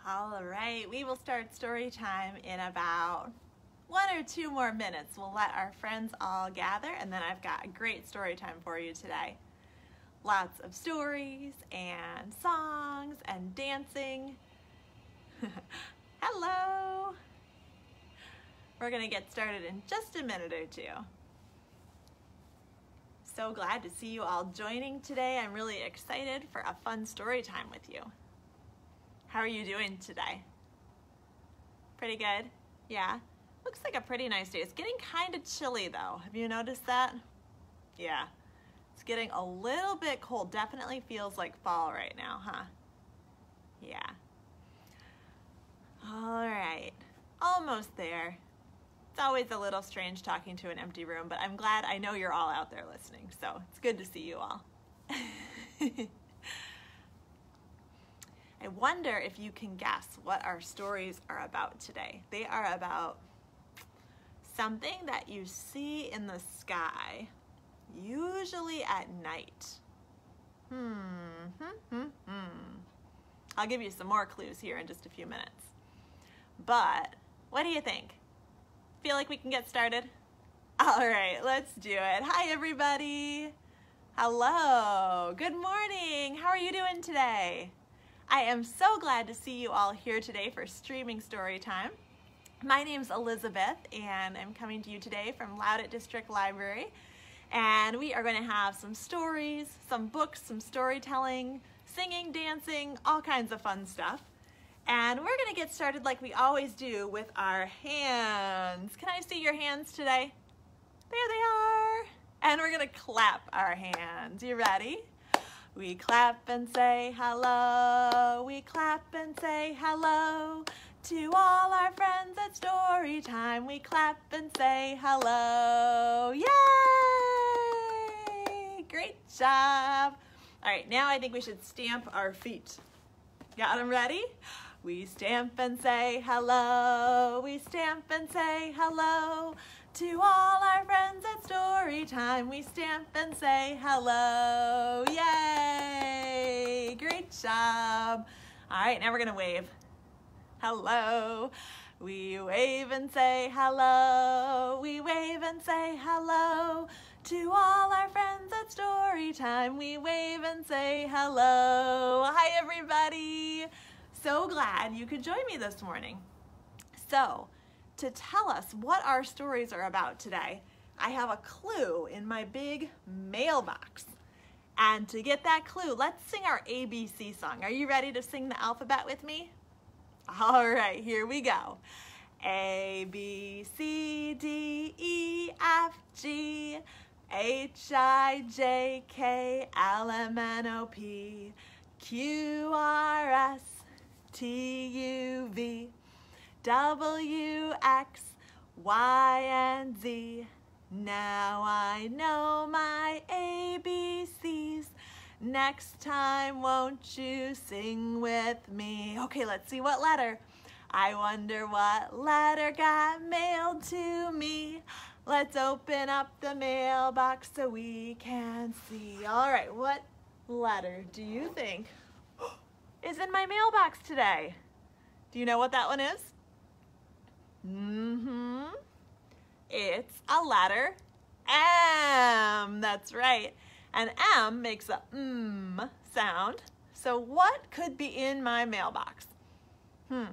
All right, we will start story time in about 1 or 2 more minutes. We'll let our friends all gather, and then I've got a great story time for you today. Lots of stories and songs and dancing. Hello! We're gonna get started in just a minute or 2. So glad to see you all joining today. I'm really excited for a fun story time with you. How are you doing today? Pretty good? Yeah? Looks like a pretty nice day. It's getting kind of chilly though. Have you noticed that? Yeah. It's getting a little bit cold. Definitely feels like fall right now, huh? Yeah. All right. Almost there. It's always a little strange talking to an empty room, but I'm glad I know you're all out there listening, so it's good to see you all. I wonder if you can guess what our stories are about today. They are about something that you see in the sky, usually at night. I'll give you some more clues here in just a few minutes. But what do you think? Feel like we can get started? All right, let's do it. Hi, everybody. Hello. Good morning. How are you doing today? I am so glad to see you all here today for streaming story time. My name's Elizabeth, and I'm coming to you today from Loudoun District Library. And we are going to have some stories, some books, some storytelling, singing, dancing, all kinds of fun stuff. And we're going to get started like we always do with our hands. Can I see your hands today? There they are. And we're going to clap our hands. You ready? We clap and say hello. We clap and say hello to all our friends at Storytime. We clap and say hello. Yay! Great job. All right, now I think we should stamp our feet. Got them ready? We stamp and say hello. We stamp and say hello to all our friends at Storytime. We stamp and say hello. Yay! Great job. All right, now we're gonna wave. Hello. We wave and say hello. We wave and say hello to all our friends at Storytime. We wave and say hello. Hi, everybody. So glad you could join me this morning. So, to tell us what our stories are about today, I have a clue in my big mailbox. And to get that clue, let's sing our ABC song. Are you ready to sing the alphabet with me? All right, here we go. A, B, C, D, E, F, G, H, I, J, K, L, M, N, O, P, Q, R, S, T, U, V, W, X, Y, and Z. Now I know my ABCs. Next time, won't you sing with me? Okay, let's see what letter. I wonder what letter got mailed to me. Let's open up the mailbox so we can see. All right, what letter do you think is in my mailbox today? Do you know what that one is? It's a letter M. That's right. And M makes a sound. So what could be in my mailbox? Well,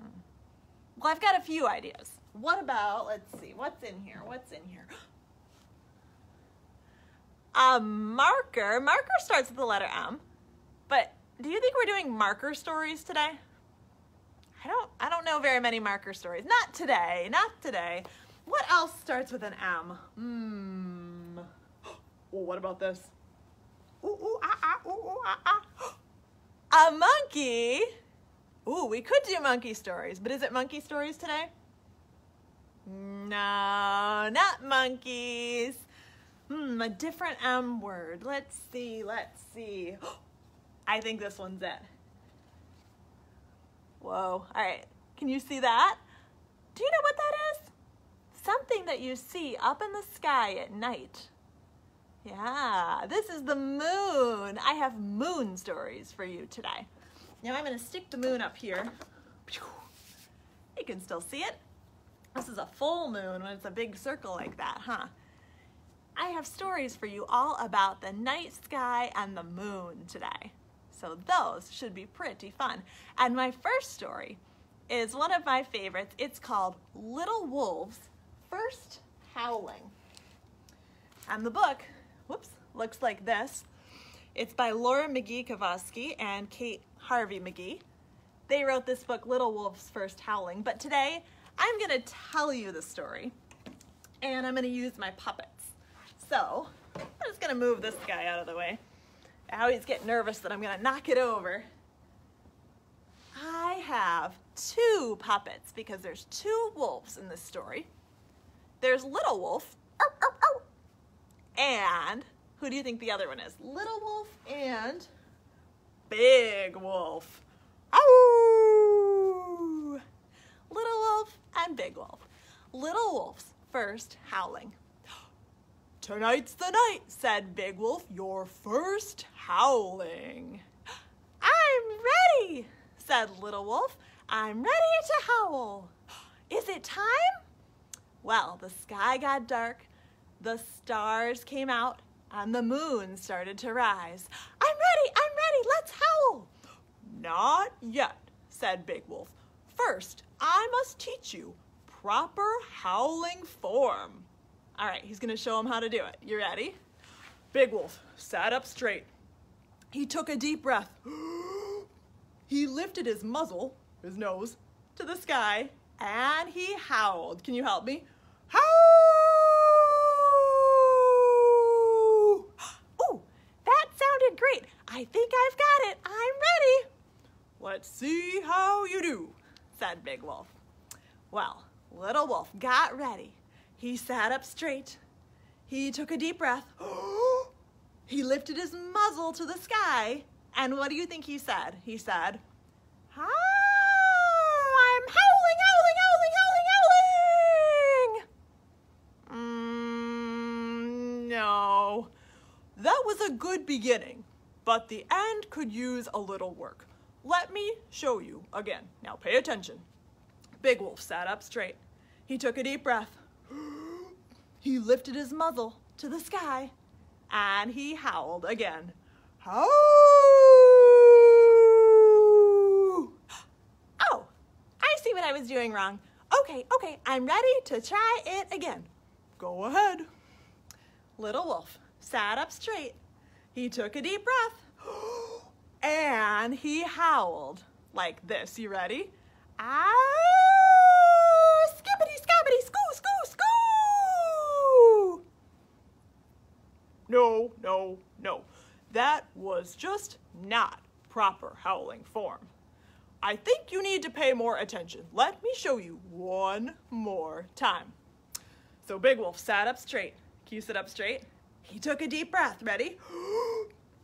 I've got a few ideas. What about, let's see, what's in here? What's in here? A marker. Marker starts with the letter M. But do you think we're doing marker stories today? I don't know very many marker stories. Not today, not today. What else starts with an M? Oh, what about this? Ooh, ooh, ah, ah, ooh, ooh, ah, ah. A monkey. Ooh, we could do monkey stories, but is it monkey stories today? No, not monkeys. A different M word. Let's see, let's see. I think this one's it. Whoa, all right, can you see that? Do you know what that is? Something that you see up in the sky at night. Yeah, this is the moon. I have moon stories for you today. Now I'm gonna stick the moon up here You can still see it. This is a full moon when it's a big circle like that, huh? I have stories for you all about the night sky and the moon today. So those should be pretty fun. And my first story is one of my favorites. It's called Little Wolf's First Howling. And the book, whoops, looks like this. It's by Laura McGee Kowalski and Kate Harvey McGee. They wrote this book, Little Wolf's First Howling. But today, I'm gonna tell you the story, and I'm gonna use my puppets. So, I'm just gonna move this guy out of the way. I always get nervous that I'm gonna knock it over. I have two puppets because there's two wolves in this story. There's Little Wolf, and who do you think the other one is? Little Wolf and Big Wolf. Ow! Little Wolf and Big Wolf. Little Wolf's first howling. "Tonight's the night," said Big Wolf, "your first howling." "I'm ready," said Little Wolf. "I'm ready to howl." "Is it time?" Well, the sky got dark, the stars came out, and the moon started to rise. I'm ready, let's howl." "Not yet," said Big Wolf. "First, I must teach you proper howling form." All right, he's gonna show him how to do it. You ready? Big Wolf sat up straight. He took a deep breath. He lifted his muzzle, his nose, to the sky, and he howled. Can you help me? Howl! Ooh, that sounded great. I think I've got it. I'm ready. "Let's see how you do," said Big Wolf. Well, Little Wolf got ready. He sat up straight. He took a deep breath. He lifted his muzzle to the sky. And what do you think he said? He said, "I'm howling, howling, howling, howling, howling." No. That was a good beginning, but the end could use a little work. Let me show you again. Now pay attention. Big Wolf sat up straight. He took a deep breath. He lifted his muzzle to the sky, and he howled again. Howl! Oh, I see what I was doing wrong. Okay, I'm ready to try it again. Go ahead. Little Wolf sat up straight. He took a deep breath, and he howled like this. You ready? Ah! Skippity, scabbity, skoo, skoo, skoo! No. That was just not proper howling form. I think you need to pay more attention. Let me show you one more time. So Big Wolf sat up straight. Can you sit up straight? He took a deep breath. Ready?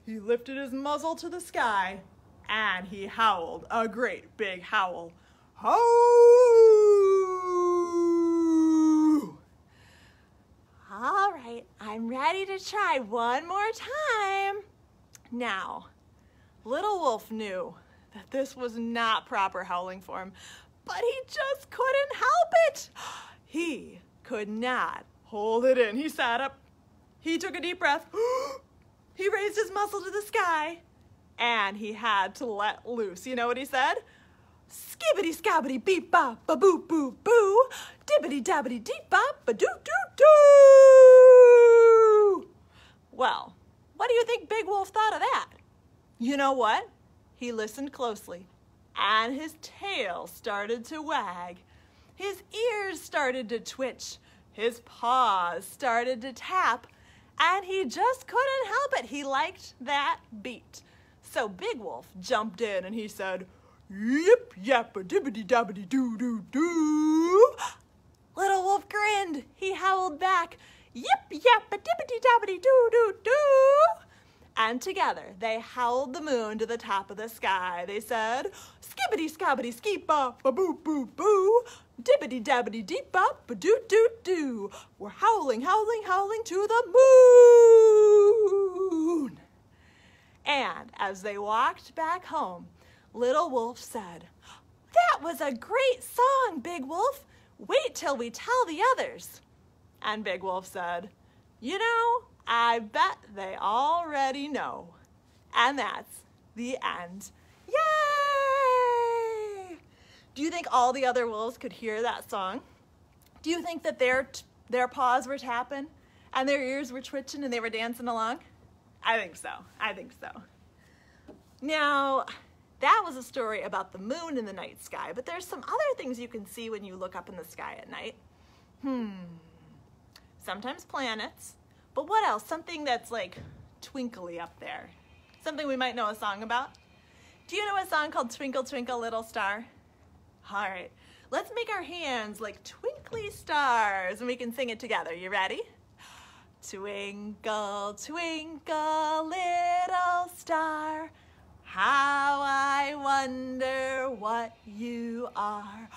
He lifted his muzzle to the sky, and he howled a great big howl. Howl! All right, I'm ready to try one more time. Now, Little Wolf knew that this was not proper howling form, but he just couldn't help it. He could not hold it in. He sat up, he took a deep breath, he raised his muzzle to the sky, and he had to let loose. You know what he said? Skibbity scabbity beep bop ba boo boo boo, dibbity dabbity deep bop ba doo doo doo. Well, what do you think Big Wolf thought of that? You know what? He listened closely, and his tail started to wag. His ears started to twitch. His paws started to tap, and he just couldn't help it. He liked that beat. So Big Wolf jumped in and he said, "Yip, yap, a dibbity dabbity doo doo doo." Little Wolf grinned. He howled back, "Yip, yap, a dibbity dabbity doo doo doo." And together they howled the moon to the top of the sky. They said, "Skibbity scabbity skeep bop ba boo boo boo, dibbity dabbity deep bop ba doo doo doo." We're howling, howling, howling to the moon. And as they walked back home, Little Wolf said, "That was a great song, Big Wolf. Wait till we tell the others." And Big Wolf said, "You know, I bet they already know." And that's the end. Yay! Do you think all the other wolves could hear that song? Do you think that their paws were tapping and their ears were twitching and they were dancing along? I think so. I think so. Now, that was a story about the moon in the night sky, but there's some other things you can see when you look up in the sky at night. Sometimes planets, but what else? Something that's like twinkly up there. Something we might know a song about. Do you know a song called Twinkle, Twinkle, Little Star? All right, let's make our hands like twinkly stars and we can sing it together. You ready? Twinkle, twinkle, little star, how I wonder what you are.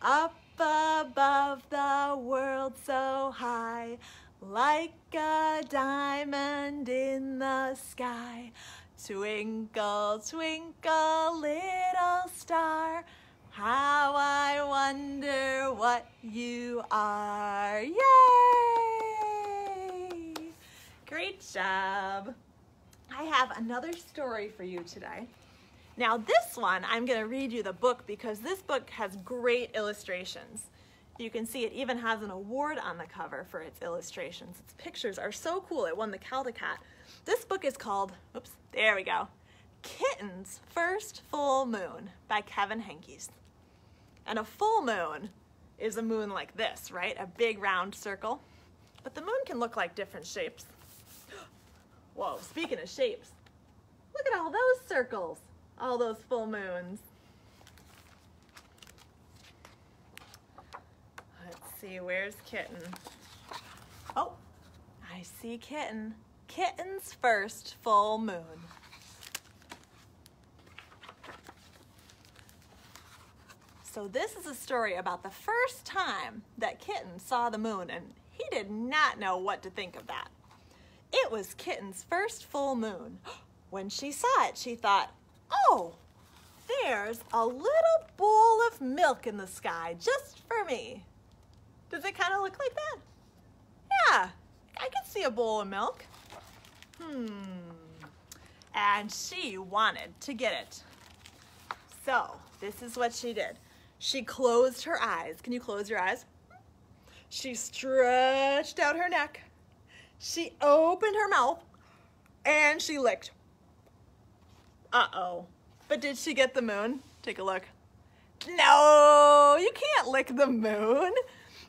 Up above the world so high, like a diamond in the sky. Twinkle, twinkle, little star, how I wonder what you are. Yay! Great job. I have another story for you today. Now this one, I'm going to read you the book because this book has great illustrations. You can see it even has an award on the cover for its illustrations. Its pictures are so cool. It won the Caldecott. This book is called, oops, there we go, Kitten's First Full Moon by Kevin Henkes. And a full moon is a moon like this, right? A big round circle. But the moon can look like different shapes. Whoa, speaking of shapes, look at all those circles, all those full moons. Let's see, where's Kitten? Oh, I see Kitten. Kitten's first full moon. So this is a story about the first time that Kitten saw the moon, and he did not know what to think of that. It was Kitten's first full moon. When she saw it, she thought, oh, there's a little bowl of milk in the sky just for me. Does it kind of look like that? Yeah, I can see a bowl of milk. And she wanted to get it. So this is what she did. She closed her eyes. Can you close your eyes? She stretched out her neck. She opened her mouth and she licked. Uh-oh. But did she get the moon? Take a look. No, you can't lick the moon.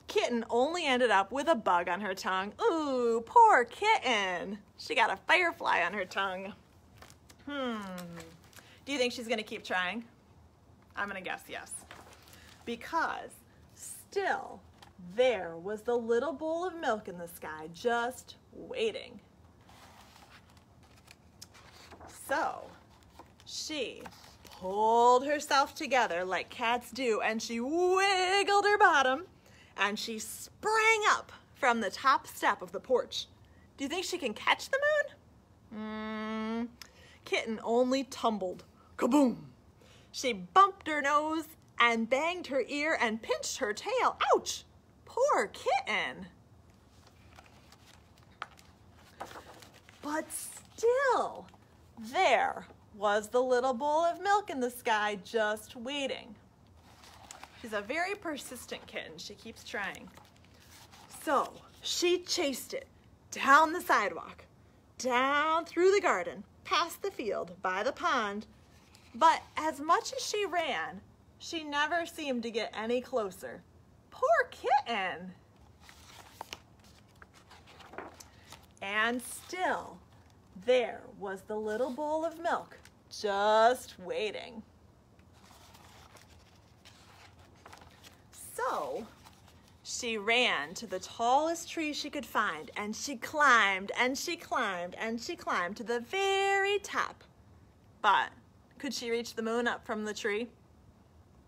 Kitten only ended up with a bug on her tongue. Ooh, poor Kitten. She got a firefly on her tongue. Do you think she's gonna keep trying? I'm gonna guess yes. Because still there was the little bowl of milk in the sky just waiting. So she pulled herself together like cats do and she wiggled her bottom and she sprang up from the top step of the porch. Do you think she can catch the moon? Kitten only tumbled. Kaboom! She bumped her nose and banged her ear and pinched her tail. Ouch! Poor Kitten. But still, there was the little bowl of milk in the sky just waiting. She's a very persistent kitten. She keeps trying. So she chased it down the sidewalk, down through the garden, past the field, by the pond. But as much as she ran, she never seemed to get any closer. Poor Kitten. And still, there was the little bowl of milk just waiting. So she ran to the tallest tree she could find, and she climbed and she climbed and she climbed to the very top. But could she reach the moon up from the tree?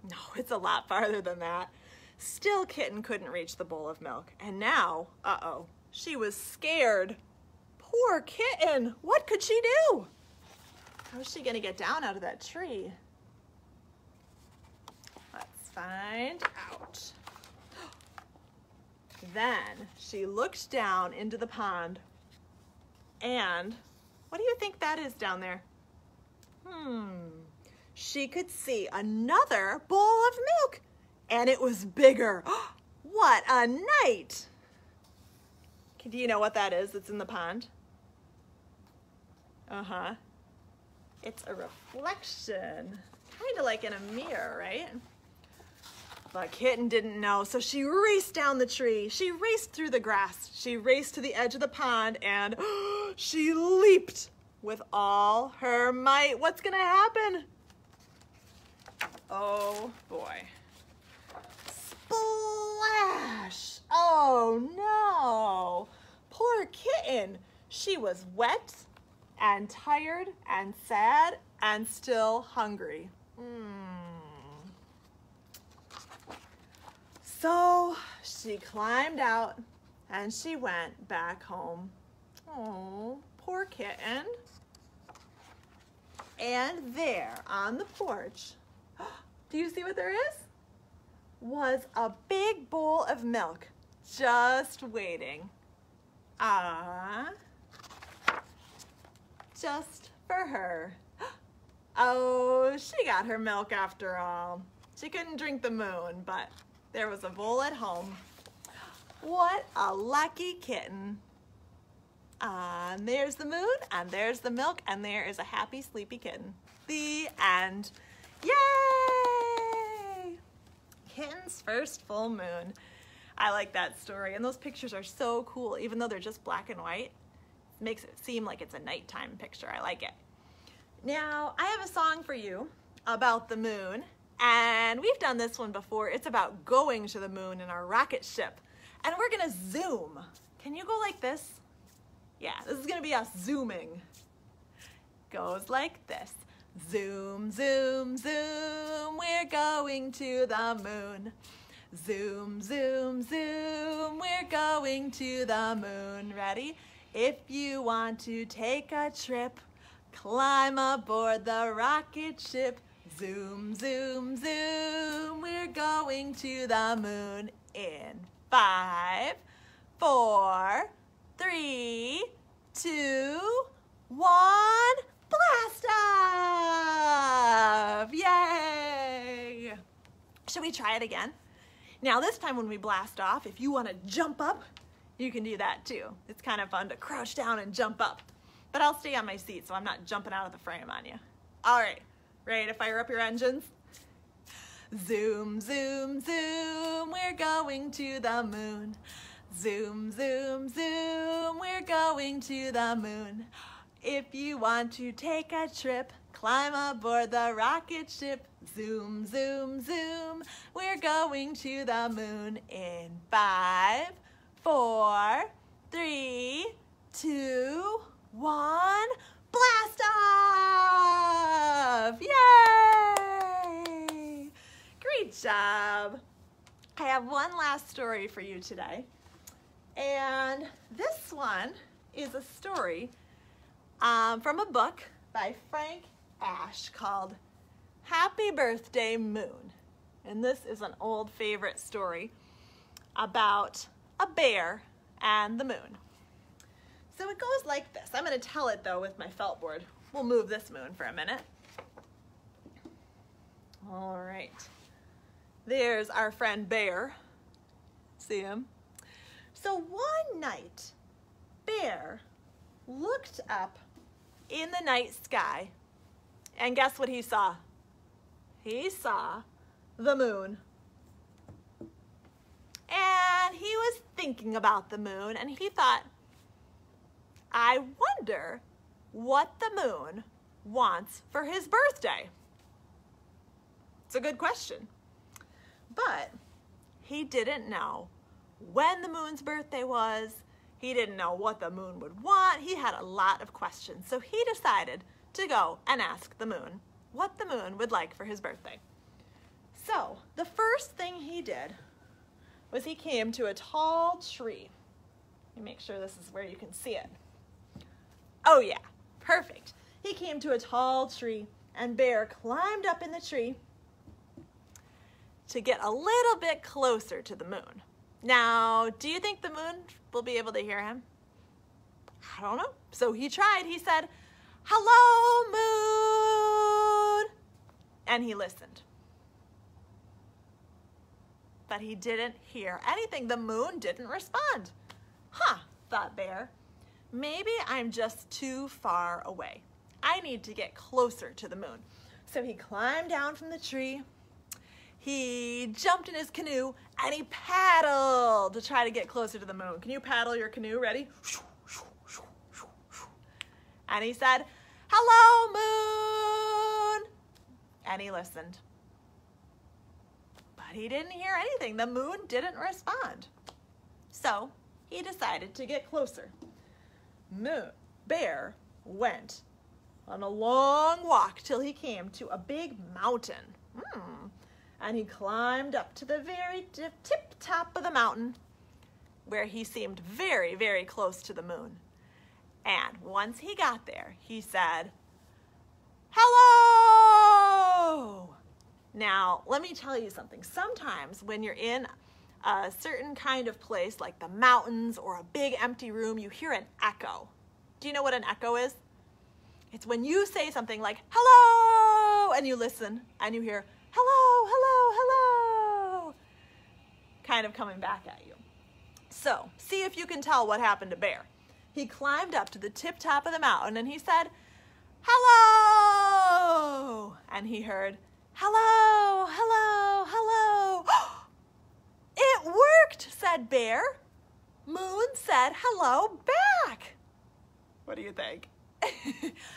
No, it's a lot farther than that. Still, Kitten couldn't reach the bowl of milk. And now, uh-oh, she was scared. Poor Kitten, what could she do? How's she gonna get down out of that tree? find out. Then she looked down into the pond, and what do you think that is down there? She could see another bowl of milk, and it was bigger. What a night! Do you know what that is that's in the pond? It's a reflection, kind of like in a mirror, right? But Kitten didn't know, so she raced down the tree. She raced through the grass. She raced to the edge of the pond, and she leaped with all her might. What's gonna happen? Oh boy. Splash! Oh no! Poor Kitten. She was wet and tired and sad and still hungry. So she climbed out and she went back home. Oh, poor Kitten. And there on the porch, do you see what there is? Was a big bowl of milk just waiting. Just for her. Oh, she got her milk after all. She couldn't drink the moon, but there was a bowl at home. What a lucky kitten. And there's the moon, and there's the milk, and there is a happy, sleepy kitten. The end. Yay! Kitten's first full moon. I like that story, and those pictures are so cool, even though they're just black and white. It makes it seem like it's a nighttime picture. I like it. Now, I have a song for you about the moon, and we've done this one before. It's about going to the moon in our rocket ship, and we're gonna zoom. Can you go like this? Yeah, this is gonna be us zooming. Goes like this. Zoom, zoom, zoom, we're going to the moon. Zoom, zoom, zoom, we're going to the moon. Ready? If you want to take a trip, climb aboard the rocket ship. Zoom, zoom, zoom, we're going to the moon in 5, 4, 3, 2, 1, blast off! Yay! Should we try it again? Now this time when we blast off, if you want to jump up, you can do that too. It's kind of fun to crouch down and jump up. But I'll stay on my seat so I'm not jumping out of the frame on you. All right, ready to fire up your engines? Zoom, zoom, zoom, we're going to the moon. Zoom, zoom, zoom, we're going to the moon. If you want to take a trip, climb aboard the rocket ship. Zoom, zoom, zoom, we're going to the moon in 5, 4, 3, 2, 1, blast off! Yay! Great job. I have one last story for you today. And this one is a story from a book by Frank Ash called Happy Birthday Moon. And this is an old favorite story about a bear and the moon. So it goes like this. I'm going to tell it though with my felt board. We'll move this moon for a minute. All right. There's our friend Bear. See him? So one night, Bear looked up in the night sky, and guess what he saw? He saw the moon. And he was thinking about the moon, and he thought, I wonder what the moon wants for his birthday. It's a good question. But he didn't know when the moon's birthday was. He didn't know what the moon would want. He had a lot of questions. So he decided to go and ask the moon what the moon would like for his birthday. So the first thing he did was he came to a tall tree. Let me make sure this is where you can see it. Oh yeah, perfect. He came to a tall tree, and Bear climbed up in the tree to get a little bit closer to the moon. Now, do you think the moon will be able to hear him? I don't know. So he tried. He said, "Hello, moon." And he listened. But he didn't hear anything. The moon didn't respond. Huh, thought Bear. Maybe I'm just too far away. I need to get closer to the moon. So he climbed down from the tree. He jumped in his canoe and he paddled to try to get closer to the moon. Can you paddle your canoe? Ready? And he said, "Hello, moon." And he listened. But he didn't hear anything. The moon didn't respond. So he decided to get closer. Bear went on a long walk till he came to a big mountain. And he climbed up to the very tip top of the mountain, where he seemed very, very close to the moon. And once he got there, he said, "Hello!" Now, let me tell you something. Sometimes when you're in a certain kind of place, like the mountains or a big empty room, you hear an echo. Do you know what an echo is? It's when you say something like, "Hello!" and you listen and you hear, "Hello, hello, hello," kind of coming back at you. So, see if you can tell what happened to Bear. He climbed up to the tip top of the mountain and he said, "Hello!" And he heard, "Hello, hello, hello." "It worked," said Bear. Moon said hello back. What do you think?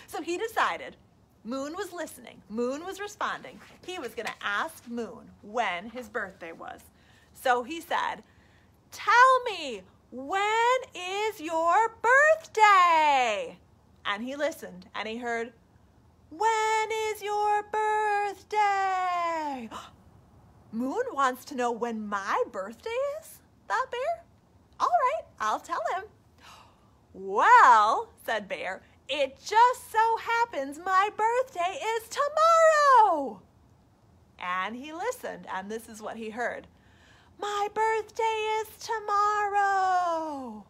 So he decided Moon was listening. Moon was responding. He was going to ask Moon when his birthday was. So he said, "Tell me, when is your birthday?" And he listened and he heard, "When is your birthday?" Moon wants to know when my birthday is, thought Bear. All right, I'll tell him. "Well," said Bear, "it just so happens my birthday is tomorrow." And he listened, and this is what he heard. "My birthday is tomorrow."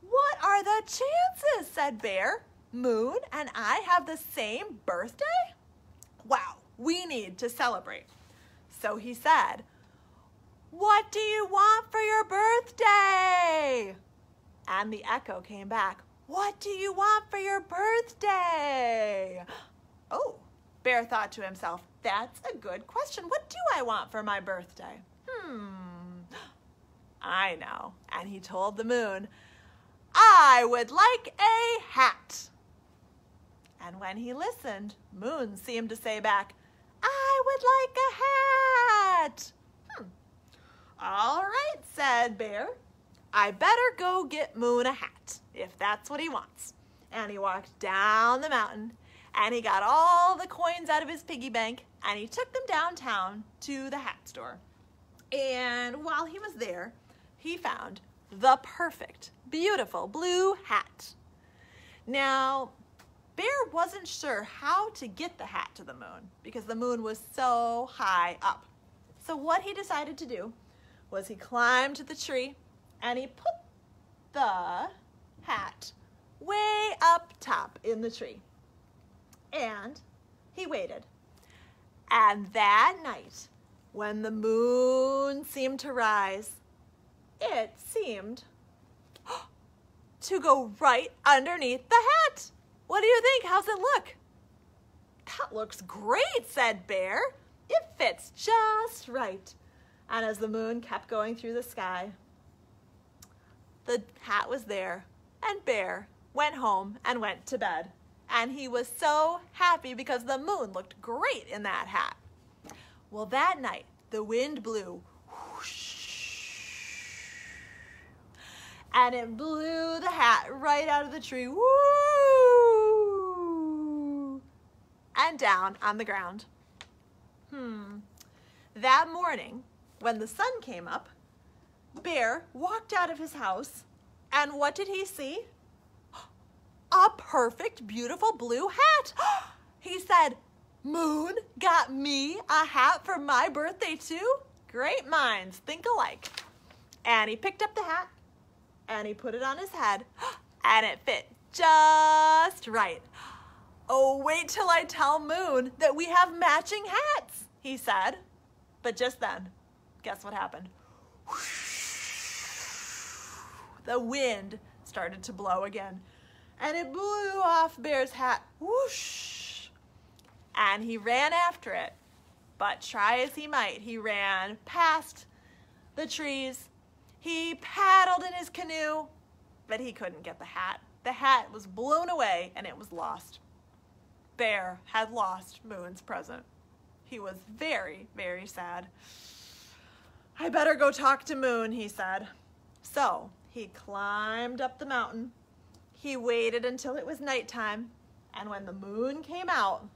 "What are the chances?" said Bear. "Moon and I have the same birthday? Wow, we need to celebrate." So he said, "What do you want for your birthday?" And the echo came back, "What do you want for your birthday?" Oh, Bear thought to himself, that's a good question. What do I want for my birthday? I know. And he told the moon, "I would like a hat." And when he listened, Moon seemed to say back, "I would like a hat." All right, said Bear. I better go get Moon a hat, if that's what he wants. And he walked down the mountain, and he got all the coins out of his piggy bank, and he took them downtown to the hat store. And while he was there, he found the perfect, beautiful blue hat. Now, Bear wasn't sure how to get the hat to the moon because the moon was so high up. So what he decided to do was he climbed to the tree and he put the hat way up top in the tree. And he waited. And that night, when the moon seemed to rise, it seemed to go right underneath the hat. What do you think? How's it look? That looks great, said Bear. It fits just right. And as the moon kept going through the sky, the hat was there, and Bear went home and went to bed. And he was so happy because the moon looked great in that hat. Well, that night, the wind blew, whoosh, and it blew the hat right out of the tree, woo, and down on the ground. That morning, when the sun came up, Bear walked out of his house, and what did he see? A perfect, beautiful blue hat. He said, Moon got me a hat for my birthday too? Great minds think alike. And he picked up the hat and he put it on his head and it fit just right. Oh, wait till I tell Moon that we have matching hats, he said. But just then, guess what happened? The wind started to blow again, and it blew off Bear's hat. Whoosh! And he ran after it. But try as he might, he ran past the trees. He paddled in his canoe, but he couldn't get the hat. The hat was blown away, and it was lost. Bear had lost Moon's present. He was very, very sad. I better go talk to Moon, he said. So he climbed up the mountain. He waited until it was nighttime, and when the moon came out,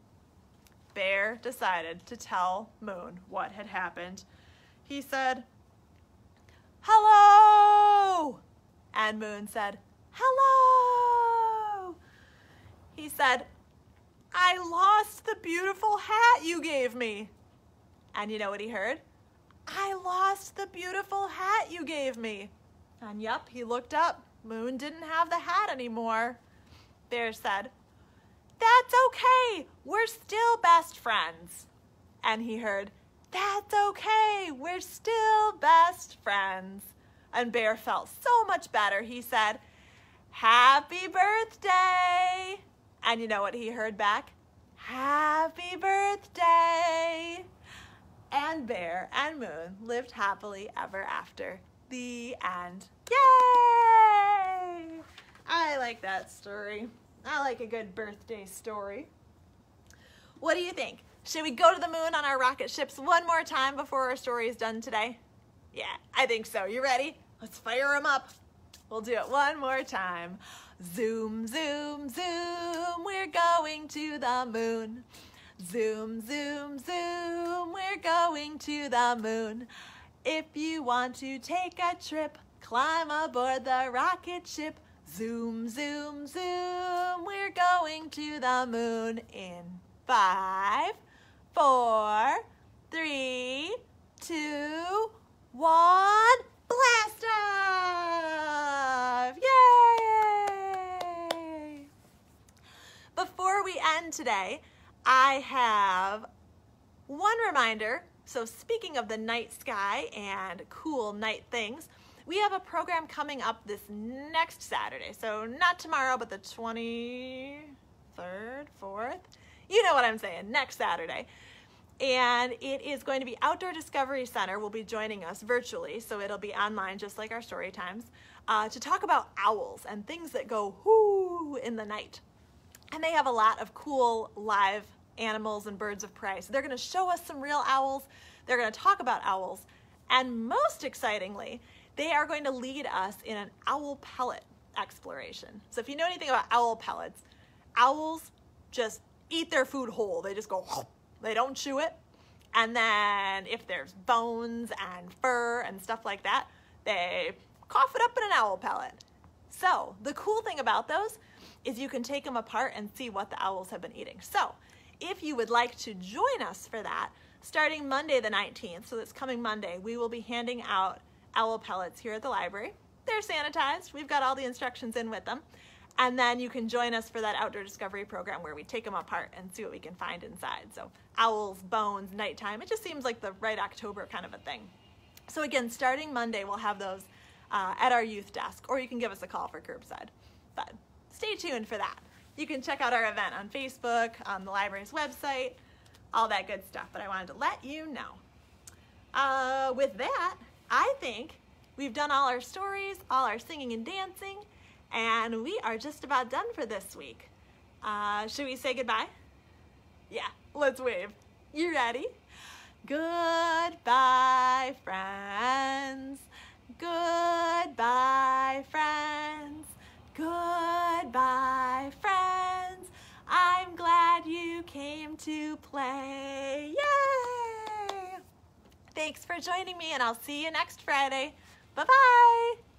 Bear decided to tell Moon what had happened. He said, "Hello!" And Moon said, "Hello!" He said, "I lost the beautiful hat you gave me." And you know what he heard? "I lost the beautiful hat you gave me." And yep, he looked up. Moon didn't have the hat anymore. Bear said, "That's okay. We're still best friends." And he heard, "That's okay. We're still best friends." And Bear felt so much better. He said, "Happy birthday." And you know what he heard back? "Happy birthday." And Bear and Moon lived happily ever after. The end. Yay! I like that story. I like a good birthday story. What do you think? Should we go to the moon on our rocket ships one more time before our story is done today? Yeah, I think so. You ready? Let's fire them up. We'll do it one more time. Zoom, zoom, zoom, we're going to the moon. Zoom, zoom, zoom, we're going to the moon. If you want to take a trip, climb aboard the rocket ship. Zoom, zoom, zoom, we're going to the moon in 5, 4, 3, 2, 1, blast off! Yay! Before we end today, I have one reminder. So speaking of the night sky and cool night things, we have a program coming up this next Saturday. So not tomorrow, but the 23rd, 4th. You know what I'm saying, next Saturday. And it is going to be Outdoor Discovery Center will be joining us virtually, so it'll be online just like our story times, to talk about owls and things that go whoo in the night. And they have a lot of cool live animals and birds of prey. So they're going to show us some real owls. They're going to talk about owls. And most excitingly, they are going to lead us in an owl pellet exploration. So if you know anything about owl pellets, owls just eat their food whole. They just go, they don't chew it. And then if there's bones and fur and stuff like that, they cough it up in an owl pellet. So the cool thing about those is you can take them apart and see what the owls have been eating. So if you would like to join us for that, starting Monday the 19th, so this coming Monday, we will be handing out owl pellets here at the library. They're sanitized. We've got all the instructions in with them. And then you can join us for that outdoor discovery program where we take them apart and see what we can find inside. So owls, bones, nighttime, it just seems like the right October kind of a thing. So again, starting Monday, we'll have those at our youth desk, or you can give us a call for curbside. But stay tuned for that. You can check out our event on Facebook, on the library's website, all that good stuff. But I wanted to let you know. With that, I think we've done all our stories, all our singing and dancing, and we are just about done for this week. Should we say goodbye? Yeah, let's wave. You ready? Goodbye, friends. Goodbye, friends. Goodbye, friends. I'm glad you came to play. Yay! Thanks for joining me, and I'll see you next Friday. Bye-bye.